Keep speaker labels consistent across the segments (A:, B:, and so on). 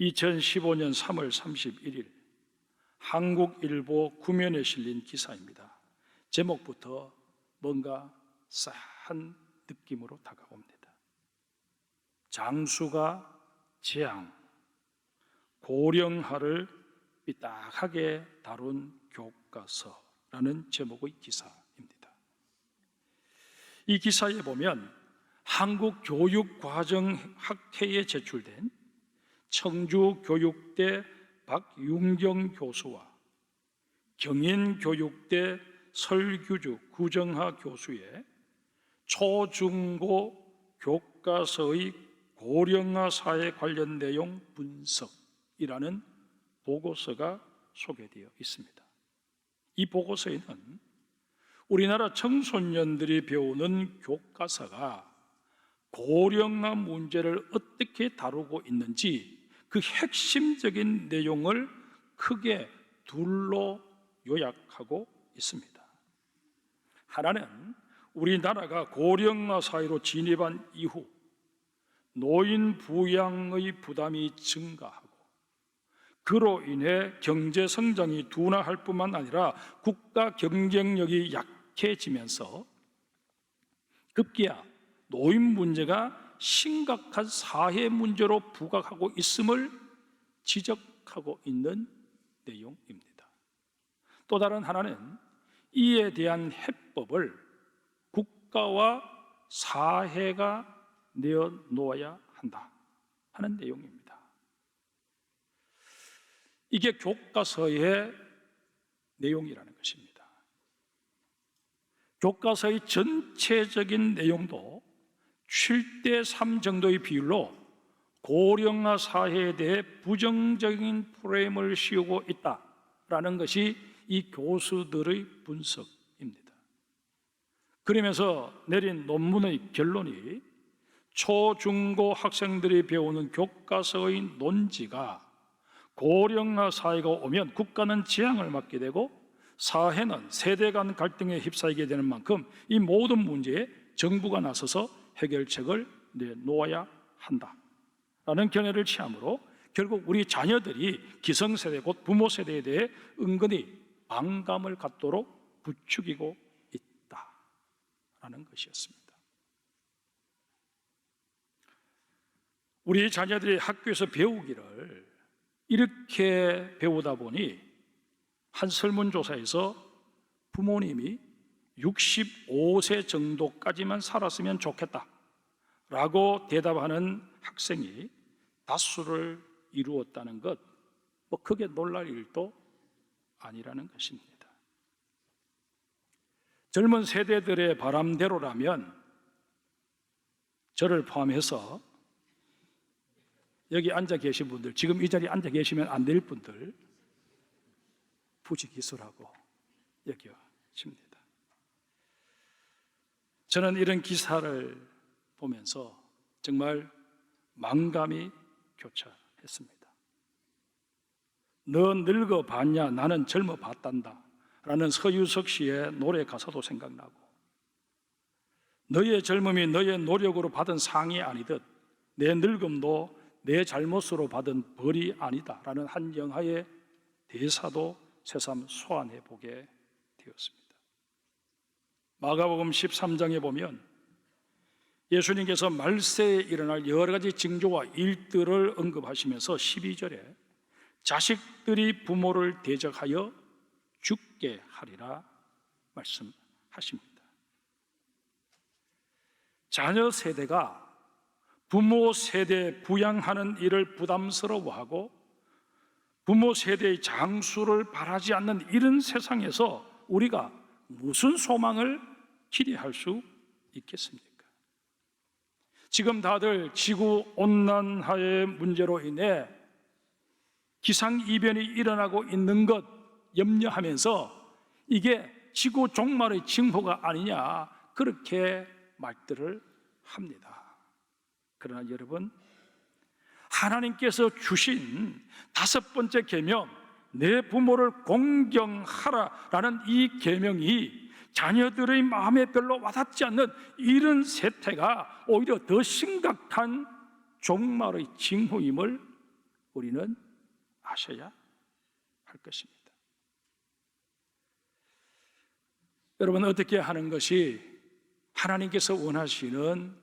A: 2015년 3월 31일 한국일보 구면에 실린 기사입니다. 제목부터 뭔가 싸한 느낌으로 다가옵니다. 장수가 재앙, 고령화를 삐딱하게 다룬 교과서라는 제목의 기사입니다. 이 기사에 보면 한국교육과정학회에 제출된 청주교육대 박윤경 교수와 경인교육대 설규주 구정하 교수의 초중고 교과서의 고령화 사회 관련 내용 분석이라는 보고서가 소개되어 있습니다. 이 보고서에는 우리나라 청소년들이 배우는 교과서가 고령화 문제를 어떻게 다루고 있는지 그 핵심적인 내용을 크게 둘로 요약하고 있습니다. 하나는 우리나라가 고령화 사회로 진입한 이후 노인 부양의 부담이 증가하고 그로 인해 경제 성장이 둔화할 뿐만 아니라 국가 경쟁력이 약해지면서 급기야 노인 문제가 심각한 사회 문제로 부각하고 있음을 지적하고 있는 내용입니다. 또 다른 하나는 이에 대한 해법을 국가와 사회가 내어놓아야 한다 하는 내용입니다. 이게 교과서의 내용이라는 것입니다. 교과서의 전체적인 내용도 7대3 정도의 비율로 고령화 사회에 대해 부정적인 프레임을 씌우고 있다라는 것이 이 교수들의 분석입니다. 그러면서 내린 논문의 결론이 초중고 학생들이 배우는 교과서의 논지가 고령화 사회가 오면 국가는 재앙을 맞게 되고 사회는 세대 간 갈등에 휩싸이게 되는 만큼 이 모든 문제에 정부가 나서서 해결책을 내놓아야 한다라는 견해를 취함으로 결국 우리 자녀들이 기성세대 곧 부모 세대에 대해 은근히 반감을 갖도록 부추기고 있다라는 것이었습니다. 우리 자녀들이 학교에서 배우기를 이렇게 배우다 보니 한 설문조사에서 부모님이 65세 정도까지만 살았으면 좋겠다라고 대답하는 학생이 다수를 이루었다는 것, 크게 놀랄 일도 아니라는 것입니다. 젊은 세대들의 바람대로라면 저를 포함해서 여기 앉아 계신 분들, 지금 이 자리에 앉아 계시면 안 될 분들 부지기수라고 여겨집니다. 저는 이런 기사를 보면서 정말 만감이 교차했습니다. 너 늙어 봤냐? 나는 젊어 봤단다 라는 서유석 씨의 노래 가사도 생각나고, 너의 젊음이 너의 노력으로 받은 상이 아니듯 내 늙음도 내 잘못으로 받은 벌이 아니다 라는 한 영화의 대사도 새삼 소환해 보게 되었습니다. 마가복음 13장에 보면 예수님께서 말세에 일어날 여러 가지 징조와 일들을 언급하시면서 12절에 자식들이 부모를 대적하여 죽게 하리라 말씀하십니다. 자녀 세대가 부모 세대 부양하는 일을 부담스러워하고 부모 세대의 장수를 바라지 않는 이런 세상에서 우리가 무슨 소망을 기대할 수 있겠습니까? 지금 다들 지구온난화의 문제로 인해 기상이변이 일어나고 있는 것 염려하면서 이게 지구 종말의 징후가 아니냐 그렇게 말들을 합니다. 그러나 여러분, 하나님께서 주신 5번째 계명, 내 부모를 공경하라라는 이 계명이 자녀들의 마음에 별로 와닿지 않는 이런 세태가 오히려 더 심각한 종말의 징후임을 우리는 아셔야 할 것입니다. 여러분, 어떻게 하는 것이 하나님께서 원하시는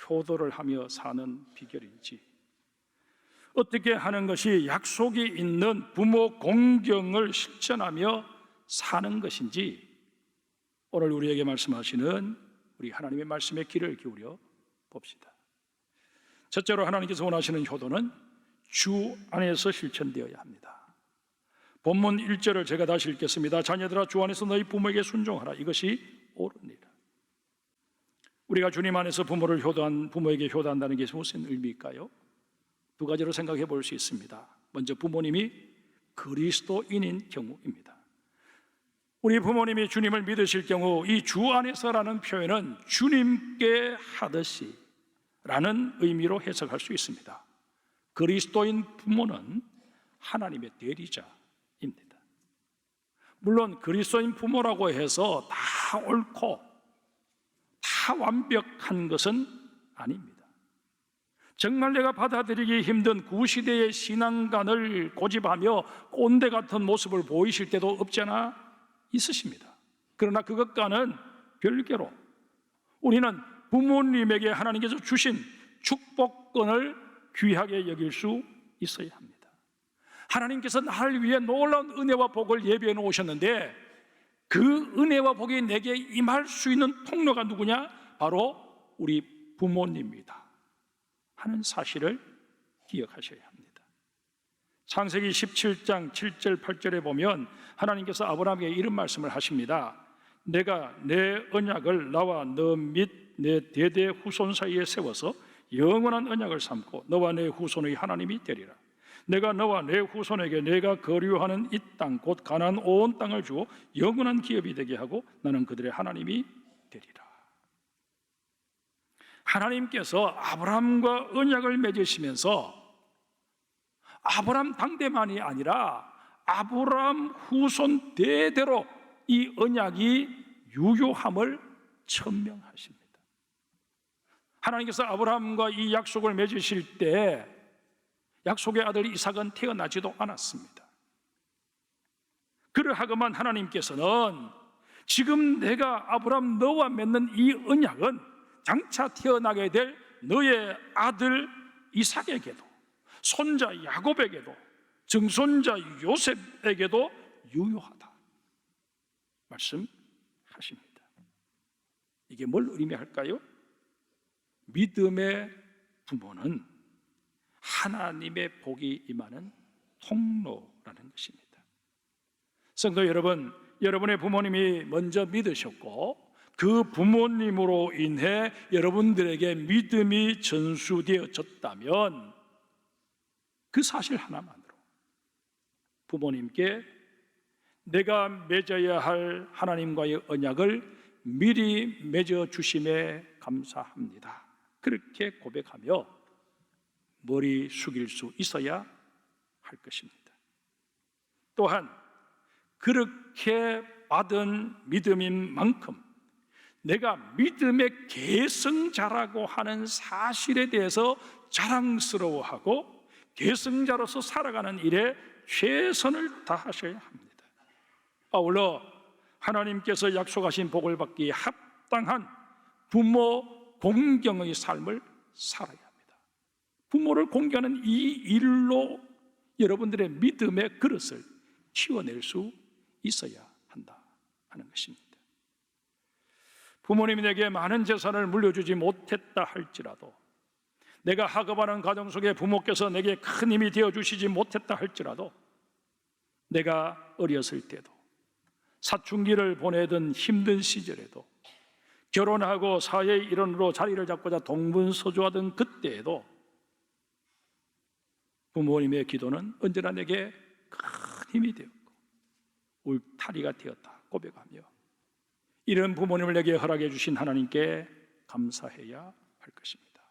A: 효도를 하며 사는 비결인지, 어떻게 하는 것이 약속이 있는 부모 공경을 실천하며 사는 것인지, 오늘 우리에게 말씀하시는 우리 하나님의 말씀에 귀를 기울여 봅시다. 첫째로 하나님께서 원하시는 효도는 주 안에서 실천되어야 합니다. 본문 1절을 제가 다시 읽겠습니다. 자녀들아, 주 안에서 너희 부모에게 순종하라. 이것이 옳으니라. 우리가 주님 안에서 부모에게 효도한다는 게 무슨 의미일까요? 두 가지로 생각해 볼 수 있습니다. 먼저, 부모님이 그리스도인인 경우입니다. 우리 부모님이 주님을 믿으실 경우 이 주 안에서라는 표현은 주님께 하듯이 라는 의미로 해석할 수 있습니다. 그리스도인 부모는 하나님의 대리자입니다. 물론 그리스도인 부모라고 해서 다 옳고 다 완벽한 것은 아닙니다. 정말 내가 받아들이기 힘든 구시대의 신앙관을 고집하며 꼰대 같은 모습을 보이실 때도 없지 않아 있으십니다. 그러나 그것과는 별개로 우리는 부모님에게 하나님께서 주신 축복권을 귀하게 여길 수 있어야 합니다. 하나님께서 나를 위해 놀라운 은혜와 복을 예비해 놓으셨는데 그 은혜와 복이 내게 임할 수 있는 통로가 누구냐? 바로 우리 부모님입니다 하는 사실을 기억하셔야 합니다. 창세기 17장 7절 8절에 보면 하나님께서 아브라함에게 이런 말씀을 하십니다. 내가 내 언약을 나와 너 및 내 대대 후손 사이에 세워서 영원한 언약을 삼고 너와 내 후손의 하나님이 되리라. 내가 너와 내 후손에게 내가 거류하는 이 땅 곧 가나안 온 땅을 주어 영원한 기업이 되게 하고 나는 그들의 하나님이 되리라. 하나님께서 아브라함과 언약을 맺으시면서 아브라함 당대만이 아니라 아브라함 후손 대대로 이 언약이 유효함을 천명하십니다. 하나님께서 아브라함과 이 약속을 맺으실 때 약속의 아들 이삭은 태어나지도 않았습니다. 그러하고만 하나님께서는 지금 내가 아브라함 너와 맺는 이 언약은 장차 태어나게 될 너의 아들 이삭에게도 손자 야곱에게도 증손자 요셉에게도 유효하다 말씀하십니다. 이게 뭘 의미할까요? 믿음의 부모는 하나님의 복이 임하는 통로라는 것입니다. 성도 여러분, 여러분의 부모님이 먼저 믿으셨고 그 부모님으로 인해 여러분들에게 믿음이 전수되어졌다면 그 사실 하나만으로 부모님께 내가 맺어야 할 하나님과의 언약을 미리 맺어주심에 감사합니다, 그렇게 고백하며 머리 숙일 수 있어야 할 것입니다. 또한 그렇게 받은 믿음인 만큼 내가 믿음의 계승자라고 하는 사실에 대해서 자랑스러워하고 계승자로서 살아가는 일에 최선을 다하셔야 합니다. 아울러 하나님께서 약속하신 복을 받기에 합당한 부모 공경의 삶을 살아야 합니다. 부모를 공경하는 이 일로 여러분들의 믿음의 그릇을 키워낼 수 있어야 한다 하는 것입니다. 부모님이 내게 많은 재산을 물려주지 못했다 할지라도, 내가 학업하는 가정 속에 부모께서 내게 큰 힘이 되어주시지 못했다 할지라도, 내가 어렸을 때도 사춘기를 보내던 힘든 시절에도 결혼하고 사회의 일원으로 자리를 잡고자 동분서주하던 그때에도 부모님의 기도는 언제나 내게 큰 힘이 되었고 울타리가 되었다 고백하며 이런 부모님을 내게 허락해 주신 하나님께 감사해야 할 것입니다.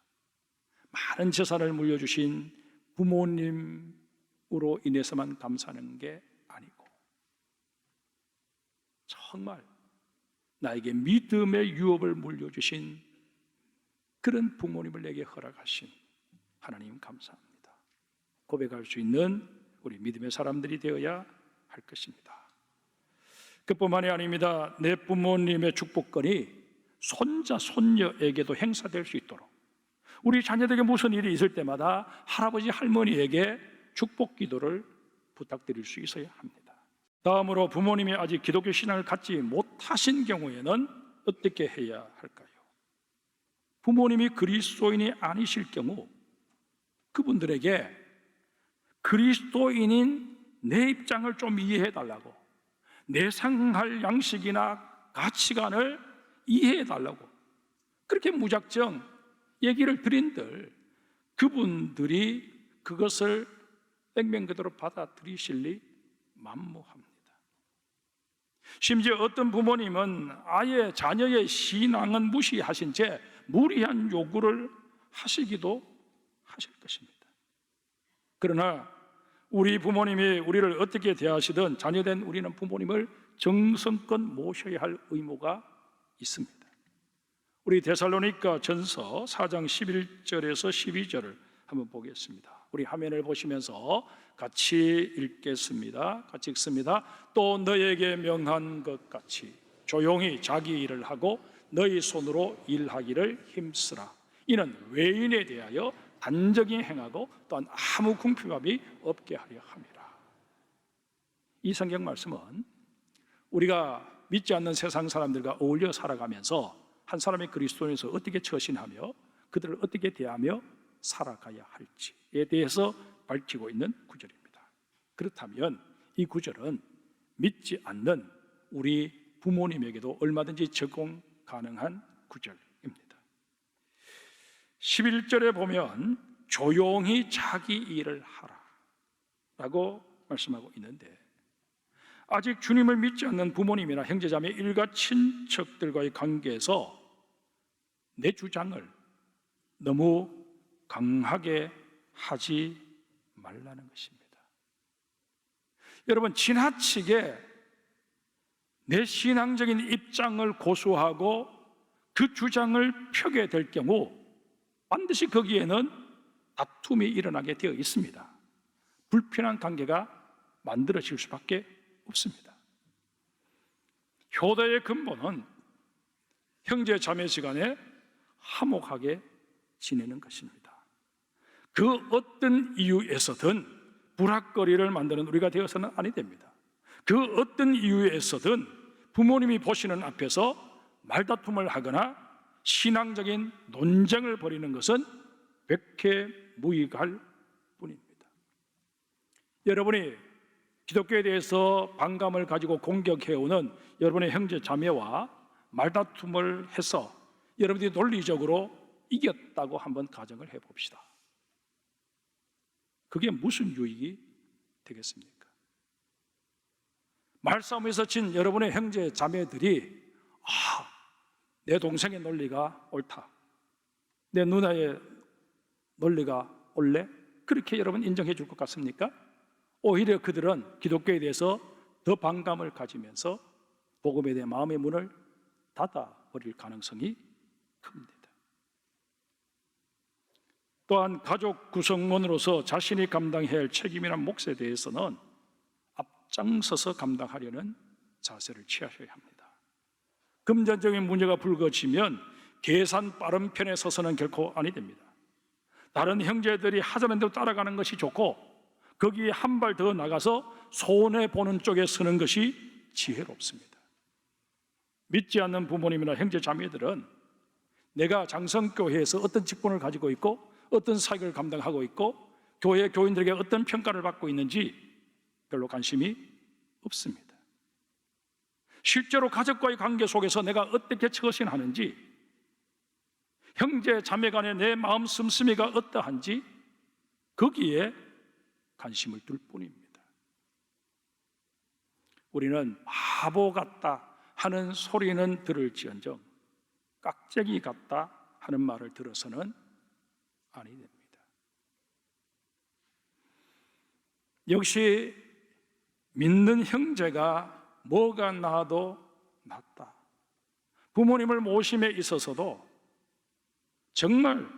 A: 많은 재산을 물려주신 부모님으로 인해서만 감사하는 게 아니고 정말 나에게 믿음의 유업을 물려주신 그런 부모님을 내게 허락하신 하나님 감사합니다. 고백할 수 있는 우리 믿음의 사람들이 되어야 할 것입니다. 그뿐만이 아닙니다. 내 부모님의 축복권이 손자, 손녀에게도 행사될 수 있도록 우리 자녀들에게 무슨 일이 있을 때마다 할아버지, 할머니에게 축복 기도를 부탁드릴 수 있어야 합니다. 다음으로 부모님이 아직 기독교 신앙을 갖지 못하신 경우에는 어떻게 해야 할까요? 부모님이 그리스도인이 아니실 경우 그분들에게 그리스도인인 내 입장을 좀 이해해 달라고, 내 생활 양식이나 가치관을 이해해 달라고 그렇게 무작정 얘기를 드린들 그분들이 그것을 액면 그대로 받아들이실 리 만무합니다. 심지어 어떤 부모님은 아예 자녀의 신앙은 무시하신 채 무리한 요구를 하시기도 하실 것입니다. 그러나 우리 부모님이 우리를 어떻게 대하시든 자녀된 우리는 부모님을 정성껏 모셔야 할 의무가 있습니다. 우리 데살로니가 전서 4장 11절에서 12절을 한번 보겠습니다. 우리 화면을 보시면서 같이 읽겠습니다. 같이 읽습니다. 또 너에게 명한 것 같이 조용히 자기 일을 하고 너희 손으로 일하기를 힘쓰라. 이는 외인에 대하여 단정히 행하고 또한 아무 궁핍함이 없게 하려 함이라. 이 성경 말씀은 우리가 믿지 않는 세상 사람들과 어울려 살아가면서 한 사람의 그리스도인에서 어떻게 처신하며 그들을 어떻게 대하며 살아가야 할지에 대해서 밝히고 있는 구절입니다. 그렇다면 이 구절은 믿지 않는 우리 부모님에게도 얼마든지 적용 가능한 구절입니다. 11절에 보면 조용히 자기 일을 하라 라고 말씀하고 있는데, 아직 주님을 믿지 않는 부모님이나 형제자매, 일가 친척들과의 관계에서 내 주장을 너무 강하게 하지 말라는 것입니다. 여러분, 지나치게 내 신앙적인 입장을 고수하고 그 주장을 펴게 될 경우 반드시 거기에는 다툼이 일어나게 되어 있습니다. 불편한 관계가 만들어질 수밖에 없습니다. 효도의 근본은 형제 자매 시간에 화목하게 지내는 것입니다. 그 어떤 이유에서든 불합거리를 만드는 우리가 되어서는 아니 됩니다. 그 어떤 이유에서든 부모님이 보시는 앞에서 말다툼을 하거나 신앙적인 논쟁을 벌이는 것은 백해무익할 뿐입니다. 여러분이 기독교에 대해서 반감을 가지고 공격해오는 여러분의 형제 자매와 말다툼을 해서 여러분들이 논리적으로 이겼다고 한번 가정을 해봅시다. 그게 무슨 유익이 되겠습니까? 말싸움에서 진 여러분의 형제 자매들이 내 동생의 논리가 옳다, 내 누나의 논리가 옳네, 그렇게 여러분 인정해 줄 것 같습니까? 오히려 그들은 기독교에 대해서 더 반감을 가지면서 복음에 대한 마음의 문을 닫아버릴 가능성이 큽니다. 또한 가족 구성원으로서 자신이 감당해야 할 책임이나 몫에 대해서는 앞장서서 감당하려는 자세를 취하셔야 합니다. 금전적인 문제가 불거지면 계산 빠른 편에 서서는 결코 아니 됩니다. 다른 형제들이 하자는 대로 따라가는 것이 좋고 거기에 한 발 더 나가서 손해보는 쪽에 서는 것이 지혜롭습니다. 믿지 않는 부모님이나 형제 자매들은 내가 장성교회에서 어떤 직분을 가지고 있고 어떤 사역을 감당하고 있고 교회 교인들에게 어떤 평가를 받고 있는지 별로 관심이 없습니다. 실제로 가족과의 관계 속에서 내가 어떻게 처신하는지, 형제 자매 간의 내 마음 씀씀이가 어떠한지 거기에 관심을 둘 뿐입니다. 우리는 바보 같다 하는 소리는 들을지언정 깍쟁이 같다 하는 말을 들어서는 아니 됩니다. 역시 믿는 형제가 뭐가 나아도 낫다. 부모님을 모심에 있어서도 정말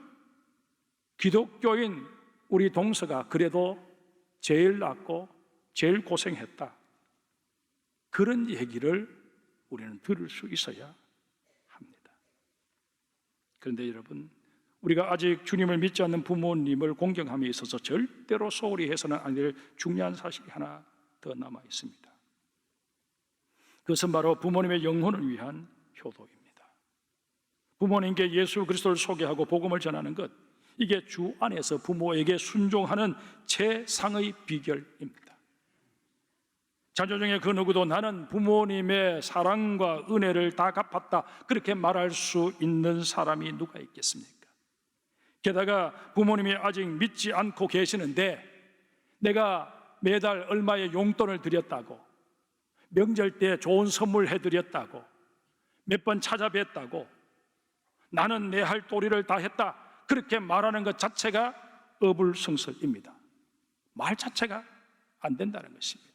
A: 기독교인 우리 동서가 그래도 제일 낫고 제일 고생했다, 그런 얘기를 우리는 들을 수 있어야 합니다. 그런데 여러분, 우리가 아직 주님을 믿지 않는 부모님을 공경함에 있어서 절대로 소홀히 해서는 안 될 중요한 사실이 하나 더 남아 있습니다. 그것은 바로 부모님의 영혼을 위한 효도입니다. 부모님께 예수 그리스도를 소개하고 복음을 전하는 것, 이게 주 안에서 부모에게 순종하는 최상의 비결입니다. 자녀 중에 그 누구도 나는 부모님의 사랑과 은혜를 다 갚았다, 그렇게 말할 수 있는 사람이 누가 있겠습니까? 게다가 부모님이 아직 믿지 않고 계시는데 내가 매달 얼마의 용돈을 드렸다고, 명절 때 좋은 선물 해드렸다고, 몇 번 찾아뵀다고, 나는 내 할 도리를 다 했다, 그렇게 말하는 것 자체가 어불성설입니다. 말 자체가 안 된다는 것입니다.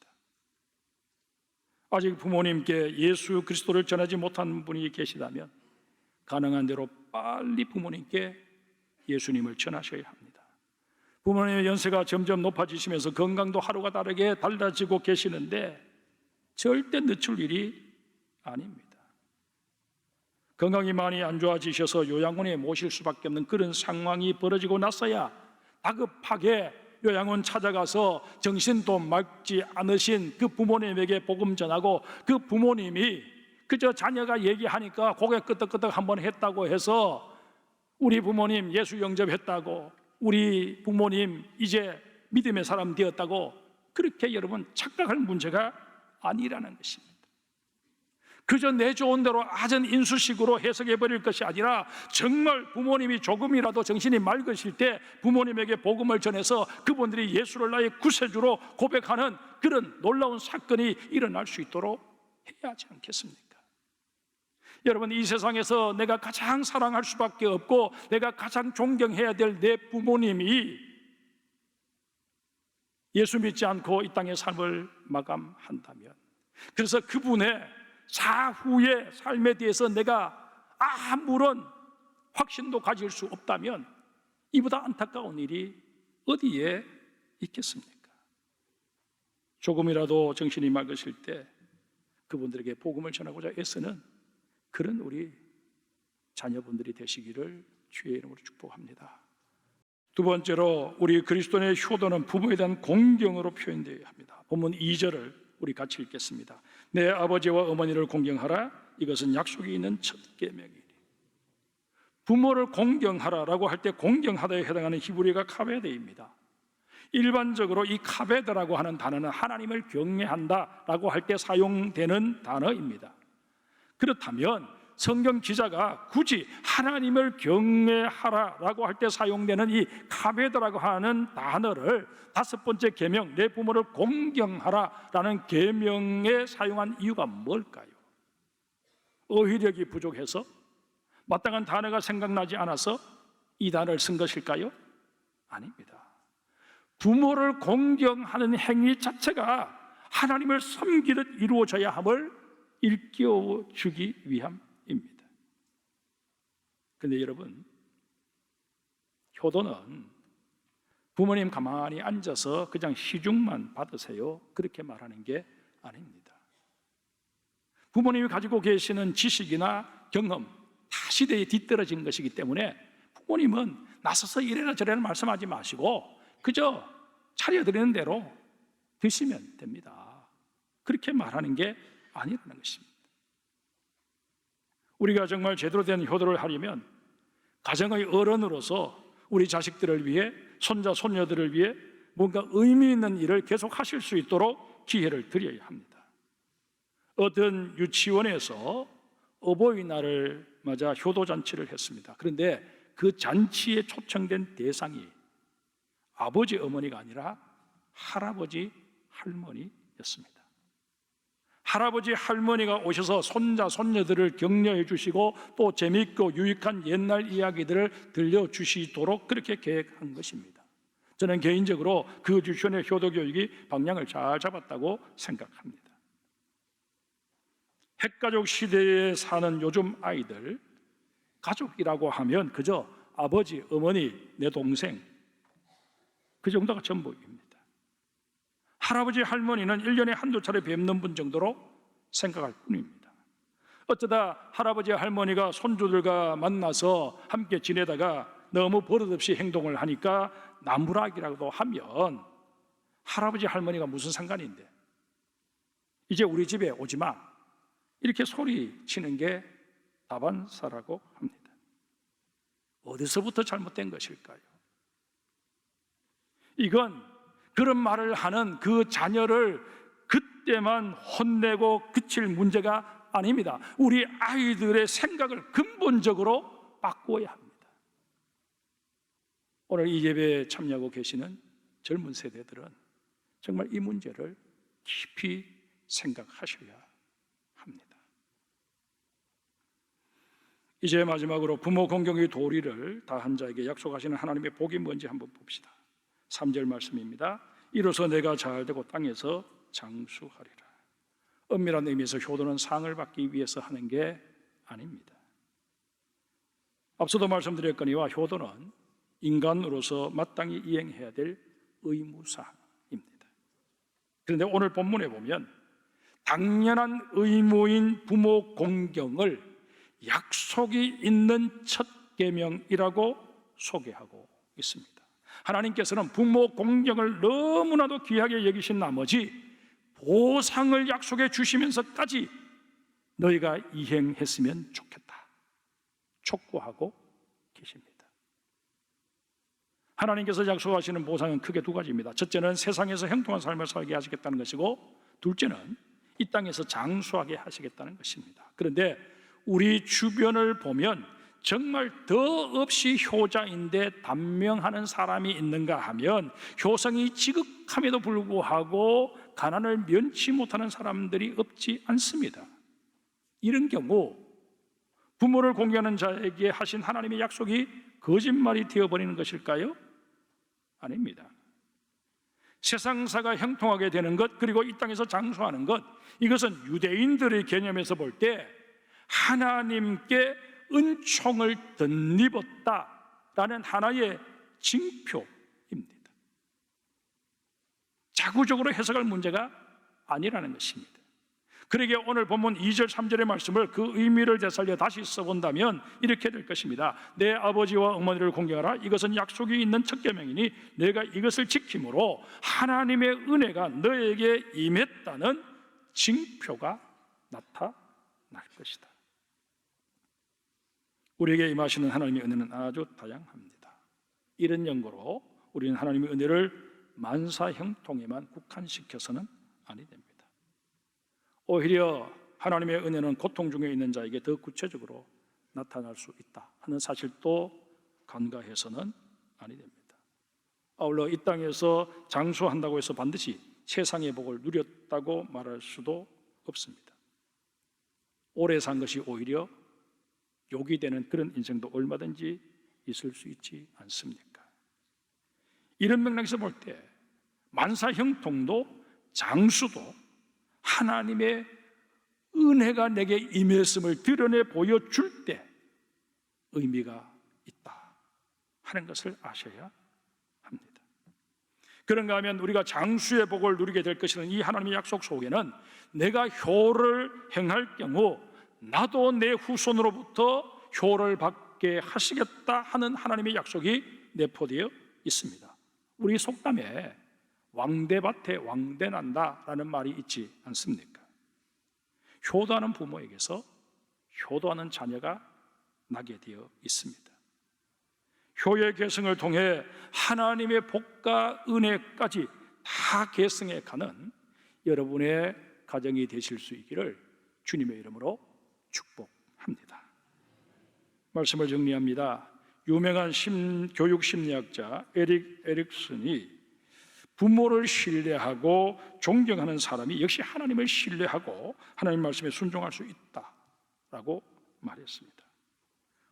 A: 아직 부모님께 예수 그리스도를 전하지 못한 분이 계시다면 가능한 대로 빨리 부모님께 예수님을 전하셔야 합니다. 부모님의 연세가 점점 높아지시면서 건강도 하루가 다르게 달라지고 계시는데 절대 늦출 일이 아닙니다. 건강이 많이 안 좋아지셔서 요양원에 모실 수밖에 없는 그런 상황이 벌어지고 나서야 다급하게 요양원 찾아가서 정신도 맑지 않으신 그 부모님에게 복음 전하고, 그 부모님이 그저 자녀가 얘기하니까 고개 끄덕끄덕 한번 했다고 해서 우리 부모님 예수 영접했다고, 우리 부모님 이제 믿음의 사람 되었다고, 그렇게 여러분 착각할 문제가 아니라는 것입니다. 그저 내 좋은 대로 아전 인수식으로 해석해 버릴 것이 아니라 정말 부모님이 조금이라도 정신이 맑으실 때 부모님에게 복음을 전해서 그분들이 예수를 나의 구세주로 고백하는 그런 놀라운 사건이 일어날 수 있도록 해야 하지 않겠습니까? 여러분, 이 세상에서 내가 가장 사랑할 수밖에 없고 내가 가장 존경해야 될 내 부모님이 예수 믿지 않고 이 땅의 삶을 마감한다면, 그래서 그분의 사후의 삶에 대해서 내가 아무런 확신도 가질 수 없다면 이보다 안타까운 일이 어디에 있겠습니까? 조금이라도 정신이 맑으실 때 그분들에게 복음을 전하고자 애쓰는 그런 우리 자녀분들이 되시기를 주의 이름으로 축복합니다. 두 번째로, 우리 그리스도인의 효도는 부모에 대한 공경으로 표현되어야 합니다. 본문 2절을 우리 같이 읽겠습니다. 내 아버지와 어머니를 공경하라, 이것은 약속이 있는 첫 계명이니. 부모를 공경하라라고 할 때 공경하다에 해당하는 히브리어가 카베드입니다. 일반적으로 이 카베드라고 하는 단어는 하나님을 경외한다라고 할 때 사용되는 단어입니다. 그렇다면 성경 기자가 굳이 하나님을 경외하라라고 할 때 사용되는 이 카베드라고 하는 단어를 다섯 번째 계명, 내 부모를 공경하라라는 계명에 사용한 이유가 뭘까요? 어휘력이 부족해서? 마땅한 단어가 생각나지 않아서 이 단어를 쓴 것일까요? 아닙니다. 부모를 공경하는 행위 자체가 하나님을 섬기듯 이루어져야 함을 일깨워 주기 위함입니다. 그런데 여러분, 효도는 부모님 가만히 앉아서 그냥 시중만 받으세요, 그렇게 말하는 게 아닙니다. 부모님이 가지고 계시는 지식이나 경험 다 시대에 뒤떨어진 것이기 때문에 부모님은 나서서 이래라 저래라 말씀하지 마시고 그저 차려드리는 대로 드시면 됩니다, 그렇게 말하는 게 아니라는 것입니다. 우리가 정말 제대로 된 효도를 하려면 가정의 어른으로서 우리 자식들을 위해, 손자 손녀들을 위해 뭔가 의미 있는 일을 계속 하실 수 있도록 기회를 드려야 합니다. 어떤 유치원에서 어버이날을 맞아 효도잔치를 했습니다. 그런데 그 잔치에 초청된 대상이 아버지 어머니가 아니라 할아버지 할머니였습니다. 할아버지 할머니가 오셔서 손자 손녀들을 격려해 주시고 또 재미있고 유익한 옛날 이야기들을 들려주시도록 그렇게 계획한 것입니다. 저는 개인적으로 그 유치원의 효도교육이 방향을 잘 잡았다고 생각합니다. 핵가족 시대에 사는 요즘 아이들, 가족이라고 하면 그저 아버지, 어머니, 내 동생, 그 정도가 전부입니다. 할아버지 할머니는 1년에 한두 차례 뵙는 분 정도로 생각할 뿐입니다. 어쩌다 할아버지 할머니가 손주들과 만나서 함께 지내다가 너무 버릇없이 행동을 하니까 나무라기라고 하면 할아버지 할머니가 무슨 상관인데 이제 우리 집에 오지 마 이렇게 소리치는 게 다반사라고 합니다. 어디서부터 잘못된 것일까요? 이건 그런 말을 하는 그 자녀를 그때만 혼내고 그칠 문제가 아닙니다. 우리 아이들의 생각을 근본적으로 바꾸어야 합니다. 오늘 이 예배에 참여하고 계시는 젊은 세대들은 정말 이 문제를 깊이 생각하셔야 합니다. 이제 마지막으로 부모 공경의 도리를 다한 자에게 약속하시는 하나님의 복이 뭔지 한번 봅시다. 3절 말씀입니다. 이로써 내가 잘되고 땅에서 장수하리라. 엄밀한 의미에서 효도는 상을 받기 위해서 하는 게 아닙니다. 앞서도 말씀드렸거니와 효도는 인간으로서 마땅히 이행해야 될 의무사항입니다. 그런데 오늘 본문에 보면 당연한 의무인 부모 공경을 약속이 있는 첫 계명이라고 소개하고 있습니다. 하나님께서는 부모 공경을 너무나도 귀하게 여기신 나머지 보상을 약속해 주시면서까지 너희가 이행했으면 좋겠다 촉구하고 계십니다. 하나님께서 약속하시는 보상은 크게 두 가지입니다. 첫째는 세상에서 형통한 삶을 살게 하시겠다는 것이고, 둘째는 이 땅에서 장수하게 하시겠다는 것입니다. 그런데 우리 주변을 보면 정말 더없이 효자인데 단명하는 사람이 있는가 하면 효성이 지극함에도 불구하고 가난을 면치 못하는 사람들이 없지 않습니다. 이런 경우 부모를 공경하는 자에게 하신 하나님의 약속이 거짓말이 되어버리는 것일까요? 아닙니다. 세상사가 형통하게 되는 것, 그리고 이 땅에서 장수하는 것, 이것은 유대인들의 개념에서 볼 때 하나님께 은총을 덧입었다라는 하나의 징표입니다. 자구적으로 해석할 문제가 아니라는 것입니다. 그러기에 오늘 본문 2절 3절의 말씀을 그 의미를 되살려 다시 써본다면 이렇게 될 것입니다. 내 아버지와 어머니를 공경하라. 이것은 약속이 있는 첫 계명이니 내가 이것을 지킴으로 하나님의 은혜가 너에게 임했다는 징표가 나타날 것이다. 우리에게 임하시는 하나님의 은혜는 아주 다양합니다. 이런 연고로 우리는 하나님의 은혜를 만사형통에만 국한시켜서는 아니 됩니다. 오히려 하나님의 은혜는 고통 중에 있는 자에게 더 구체적으로 나타날 수 있다 하는 사실도 간과해서는 아니 됩니다. 아울러 이 땅에서 장수한다고 해서 반드시 세상의 복을 누렸다고 말할 수도 없습니다. 오래 산 것이 오히려 욕이 되는 그런 인생도 얼마든지 있을 수 있지 않습니까? 이런 맥락에서 볼 때 만사형통도 장수도 하나님의 은혜가 내게 임했음을 드러내 보여줄 때 의미가 있다 하는 것을 아셔야 합니다. 그런가 하면 우리가 장수의 복을 누리게 될 것이라는 이 하나님의 약속 속에는 내가 효를 행할 경우 나도 내 후손으로부터 효를 받게 하시겠다 하는 하나님의 약속이 내포되어 있습니다. 우리 속담에 왕대밭에 왕대난다라는 말이 있지 않습니까? 효도하는 부모에게서 효도하는 자녀가 나게 되어 있습니다. 효의 계승을 통해 하나님의 복과 은혜까지 다 계승해 가는 여러분의 가정이 되실 수 있기를 주님의 이름으로 축복합니다. 말씀을 정리합니다. 유명한 교육 심리학자 에릭슨이 부모를 신뢰하고 존경하는 사람이 역시 하나님을 신뢰하고 하나님 말씀에 순종할 수 있다라고 말했습니다.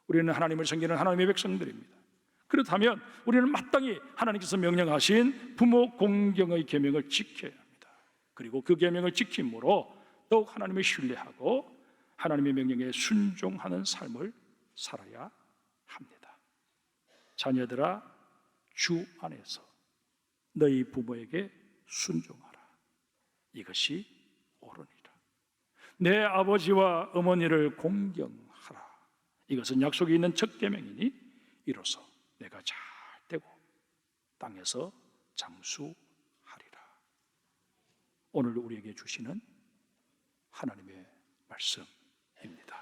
A: 우리는 하나님을 섬기는 하나님의 백성들입니다. 그렇다면 우리는 마땅히 하나님께서 명령하신 부모 공경의 계명을 지켜야 합니다. 그리고 그 계명을 지킴으로 더욱 하나님을 신뢰하고 하나님의 명령에 순종하는 삶을 살아야 합니다. 자녀들아, 주 안에서 너희 부모에게 순종하라. 이것이 옳으니라. 내 아버지와 어머니를 공경하라. 이것은 약속이 있는 첫 계명이니 이로써 내가 잘 되고 땅에서 장수하리라. 오늘 우리에게 주시는 하나님의 말씀입니다.